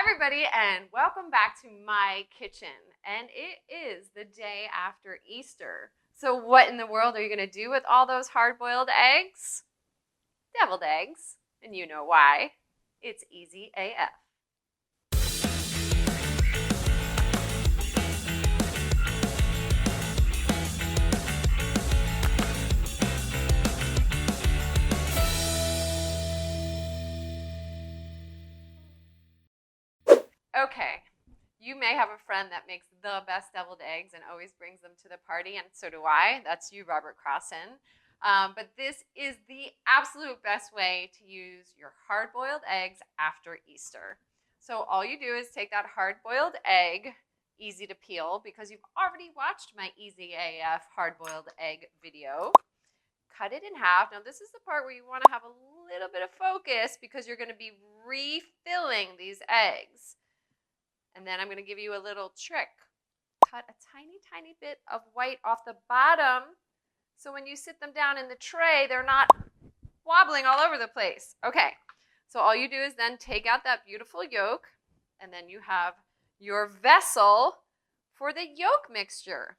everybody, and welcome back to my kitchen. And it is the day after Easter. So what in the world are you going to do with all those hard-boiled eggs? Deviled eggs, and you know why. It's easy AF. Okay, you may have a friend that makes the best deviled eggs and always brings them to the party, and so do I. That's you, Robert Crossan. But this is the absolute best way to use your hard-boiled eggs after Easter. So all you do is take that hard-boiled egg, easy to peel, because you've already watched my EasyAF hard-boiled egg video. Cut it in half. Now this is the part where you want to have a little bit of focus because you're going to be refilling these eggs. And then I'm going to give you a little trick. Cut a tiny, tiny bit of white off the bottom so when you sit them down in the tray, they're not wobbling all over the place. Okay, so all you do is then take out that beautiful yolk, and then you have your vessel for the yolk mixture.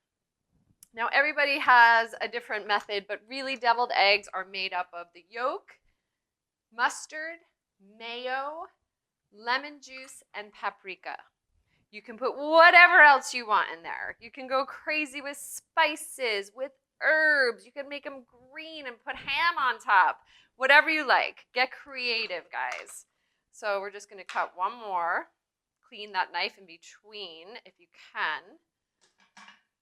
Now everybody has a different method, but really deviled eggs are made up of the yolk, mustard, mayo, lemon juice, and paprika. You can put whatever else you want in there. You can go crazy with spices, with herbs. You can make them green and put ham on top. Whatever you like. Get creative, guys. So we're just going to cut one more. Clean that knife in between if you can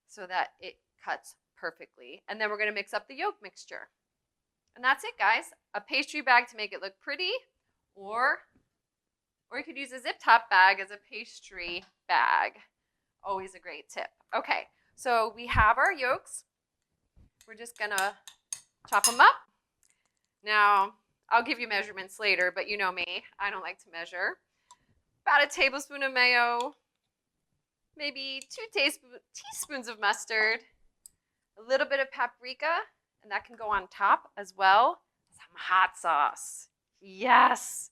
so that it cuts perfectly. And then we're going to mix up the yolk mixture. And that's it, guys. A pastry bag to make it look pretty, or you could use a zip top bag as a pastry bag. Always a great tip. Okay, so we have our yolks. We're just gonna chop them up. Now, I'll give you measurements later, but you know me, I don't like to measure. About a tablespoon of mayo, maybe 2 teaspoons of mustard, a little bit of paprika, and that can go on top as well. Some hot sauce. Yes.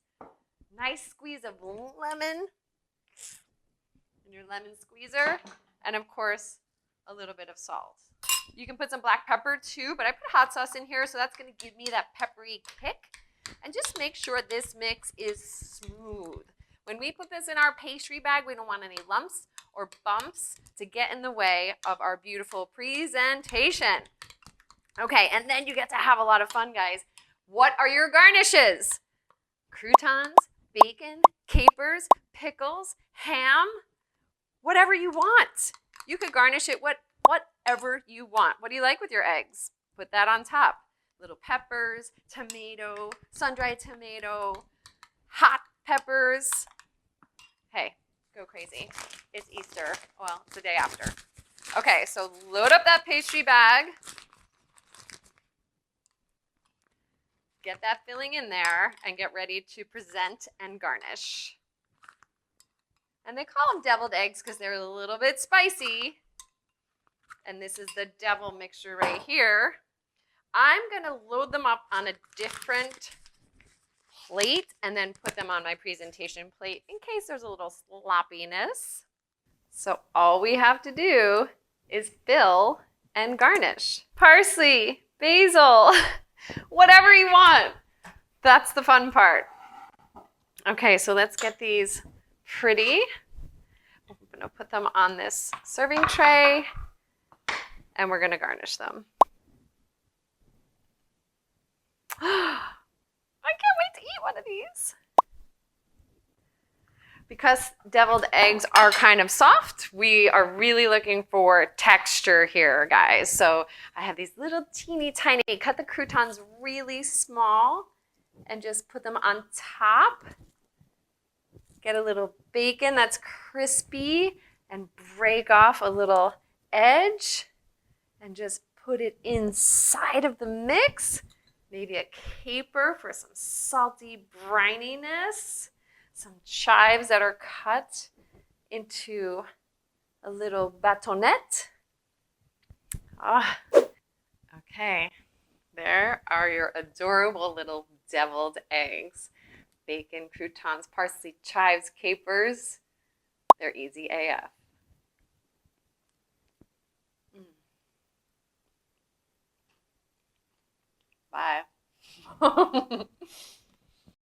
Nice squeeze of lemon in your lemon squeezer, and of course, a little bit of salt. You can put some black pepper too, but I put hot sauce in here, so that's going to give me that peppery kick. And just make sure this mix is smooth. When we put this in our pastry bag, we don't want any lumps or bumps to get in the way of our beautiful presentation. Okay, and then you get to have a lot of fun, guys. What are your garnishes? Croutons, bacon, capers, pickles, ham, whatever you want. You could garnish it whatever you want. What do you like with your eggs? Put that on top. Little peppers, tomato, sun-dried tomato, hot peppers. Hey, go crazy. It's Easter. Well, it's the day after. Okay, so load up that pastry bag. Get that filling in there and get ready to present and garnish. And they call them deviled eggs because they're a little bit spicy. And this is the devil mixture right here. I'm going to load them up on a different plate and then put them on my presentation plate in case there's a little sloppiness. So all we have to do is fill and garnish. Parsley, basil, whatever you want. That's the fun part. Okay, so let's get these pretty. I'm going to put them on this serving tray, and we're going to garnish them. I can't wait to eat one of these. Because deviled eggs are kind of soft, we are really looking for texture here, guys. So I have these little teeny tiny, cut the croutons really small and just put them on top. Get a little bacon that's crispy and break off a little edge and just put it inside of the mix. Maybe a caper for some salty brininess. Some chives that are cut into a little bâtonnet. Okay, there are your adorable little deviled eggs. bacon, croutons, parsley, chives, capers. They're easy AF. Bye.